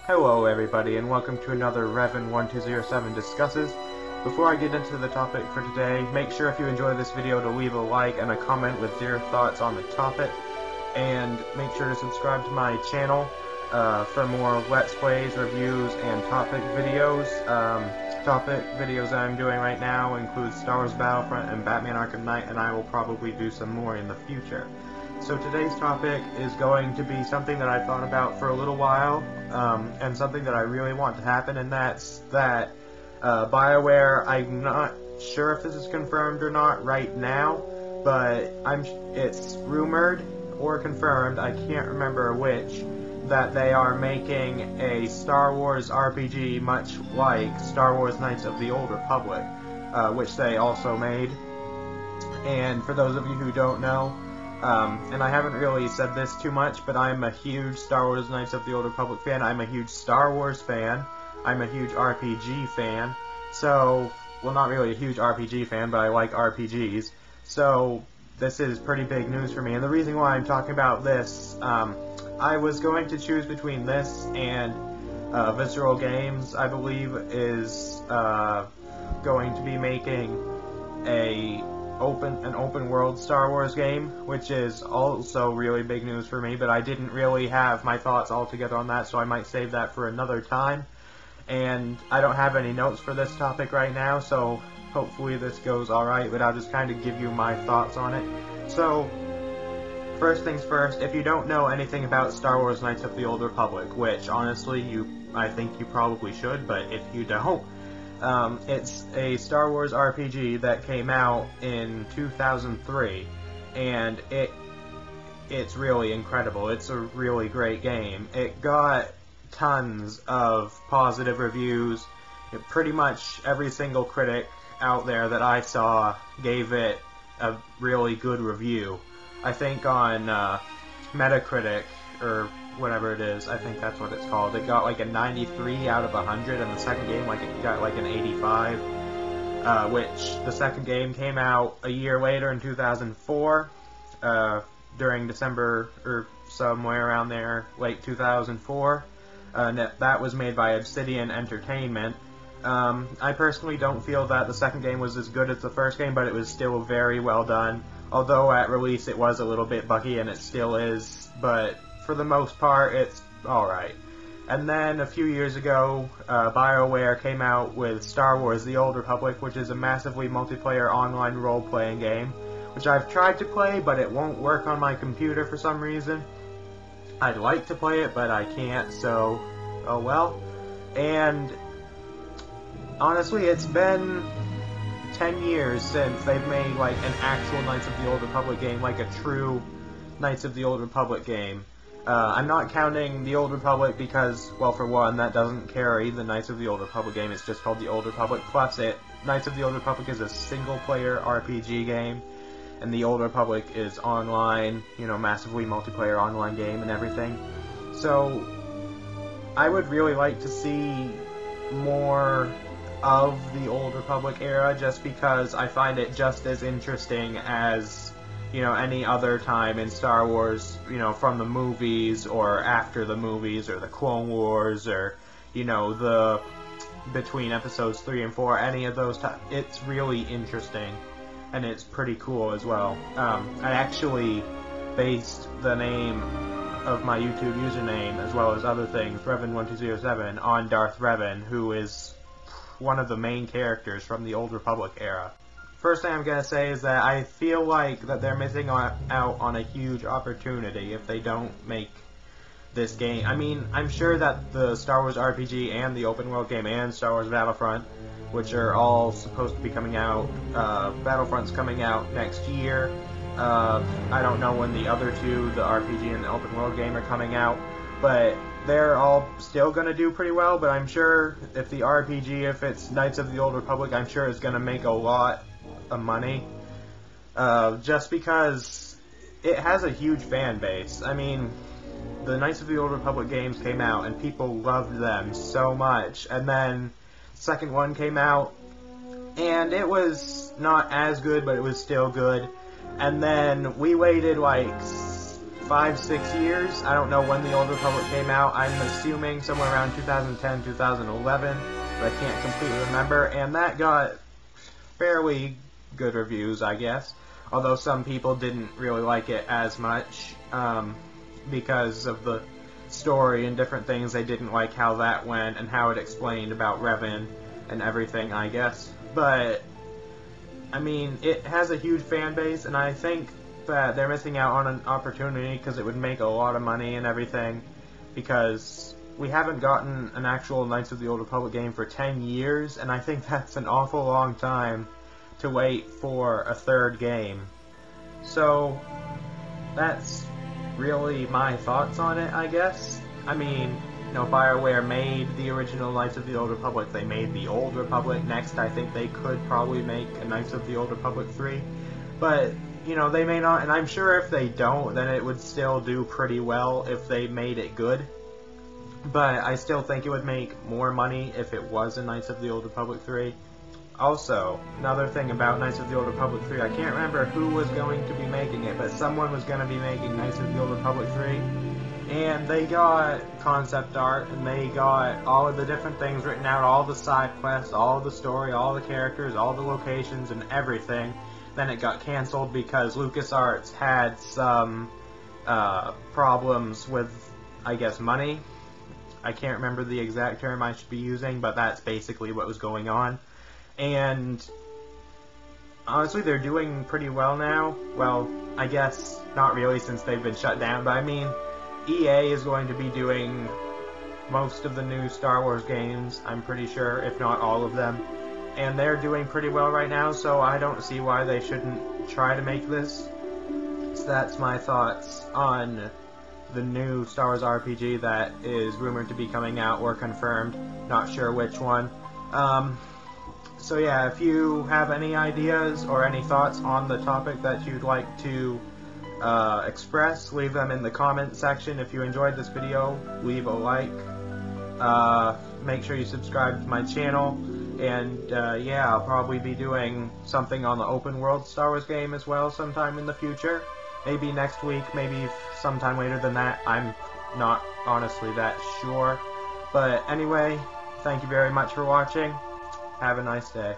Hello everybody, and welcome to another Revan1207 Discusses. Before I get into the topic for today, make sure if you enjoy this video to leave a like and a comment with your thoughts on the topic, and make sure to subscribe to my channel for more Let's Plays, reviews, and topic videos. Topic videos that I'm doing right now include Star Wars Battlefront and Batman Arkham Knight, and I will probably do some more in the future. So today's topic is going to be something that I've thought about for a little while, and something that I really want to happen, and that's that Bioware, I'm not sure if this is confirmed or not right now, but it's rumored or confirmed, I can't remember which, that they are making a Star Wars RPG much like Star Wars Knights of the Old Republic, which they also made. And for those of you who don't know, and I haven't really said this too much, but I'm a huge Star Wars Knights of the Old Republic fan, I'm a huge Star Wars fan, I'm a huge RPG fan, so, well, not really a huge RPG fan, but I like RPGs, so this is pretty big news for me. And the reason why I'm talking about this, I was going to choose between this and Visceral Games, I believe, is going to be making an open world Star Wars game, which is also really big news for me, but I didn't really have my thoughts all together on that, so I might save that for another time. And I don't have any notes for this topic right now, so hopefully this goes alright, but I'll just kind of give you my thoughts on it. So, first things first, if you don't know anything about Star Wars Knights of the Old Republic, which honestly I think you probably should, but if you don't, it's a Star Wars RPG that came out in 2003, and it's really incredible. It's a really great game. It got tons of positive reviews. Pretty much every single critic out there that I saw gave it a really good review. I think on Metacritic, or whatever it is, I think that's what it's called, it got like a 93 out of 100, and the second game it got like an 85, which the second game came out a year later in 2004, during December, or somewhere around there, late 2004, and that was made by Obsidian Entertainment. I personally don't feel that the second game was as good as the first game, but it was still very well done, although at release it was a little bit buggy, and it still is, but for the most part, it's alright. And then a few years ago, Bioware came out with Star Wars The Old Republic, which is a massively multiplayer online role-playing game, which I've tried to play, but it won't work on my computer for some reason. I'd like to play it, but I can't, so, oh well. And honestly, it's been 10 years since they've made like an actual Knights of the Old Republic game, like a true Knights of the Old Republic game. I'm not counting the Old Republic because, well, for one, that doesn't carry the Knights of the Old Republic game. It's just called the Old Republic. Plus, Knights of the Old Republic is a single-player RPG game, and the Old Republic is online, you know, massively multiplayer online game and everything. So, I would really like to see more of the Old Republic era, just because I find it just as interesting as, you know, any other time in Star Wars, you know, from the movies, or after the movies, or the Clone Wars, or, you know, between episodes 3 and 4, any of those times. It's really interesting, and it's pretty cool as well. I actually based the name of my YouTube username, as well as other things, Revan1207, on Darth Revan, who is one of the main characters from the Old Republic era. First thing I'm going to say is that I feel like that they're missing out on a huge opportunity if they don't make this game. I mean, I'm sure that the Star Wars RPG and the open world game and Star Wars Battlefront, which are all supposed to be coming out, Battlefront's coming out next year. I don't know when the other two, the RPG and the open world game, are coming out, but they're all still going to do pretty well. But I'm sure if the RPG, if it's Knights of the Old Republic, I'm sure it's going to make a lot of money, just because it has a huge fan base. I mean, the Knights of the Old Republic games came out and people loved them so much, and then the second one came out and it was not as good, but it was still good, and then we waited like 5-6 years. I don't know when the Old Republic came out. I'm assuming somewhere around 2010, 2011, but I can't completely remember. And that got fairly good reviews, I guess. Although some people didn't really like it as much because of the story and different things. They didn't like how that went and how it explained about Revan and everything, I guess. But, I mean, it has a huge fan base, and I think that they're missing out on an opportunity because it would make a lot of money and everything, because we haven't gotten an actual Knights of the Old Republic game for 10 years, and I think that's an awful long time to wait for a third game. So, that's really my thoughts on it, I guess. I mean, you know, Bioware made the original Knights of the Old Republic, they made the Old Republic. Next, I think they could probably make a Knights of the Old Republic 3, but you know, they may not, and I'm sure if they don't, then it would still do pretty well if they made it good. But I still think it would make more money if it was a Knights of the Old Republic 3. Also, another thing about Knights of the Old Republic 3, I can't remember who was going to be making it, but someone was going to be making Knights of the Old Republic 3. And they got concept art, and they got all of the different things written out, all the side quests, all the story, all the characters, all the locations, and everything. Then it got canceled because LucasArts had some problems with, I guess, money. I can't remember the exact term I should be using, but that's basically what was going on. And honestly, they're doing pretty well now. Well, I guess not really since they've been shut down, but I mean, EA is going to be doing most of the new Star Wars games, I'm pretty sure, if not all of them. And they're doing pretty well right now, so I don't see why they shouldn't try to make this. So that's my thoughts on the new Star Wars RPG that is rumored to be coming out or confirmed. Not sure which one. So yeah, if you have any ideas or any thoughts on the topic that you'd like to express, leave them in the comment section. If you enjoyed this video, leave a like. Make sure you subscribe to my channel. And yeah, I'll probably be doing something on the open world Star Wars game as well sometime in the future. Maybe next week, maybe sometime later than that. I'm not honestly that sure. But anyway, thank you very much for watching. Have a nice day.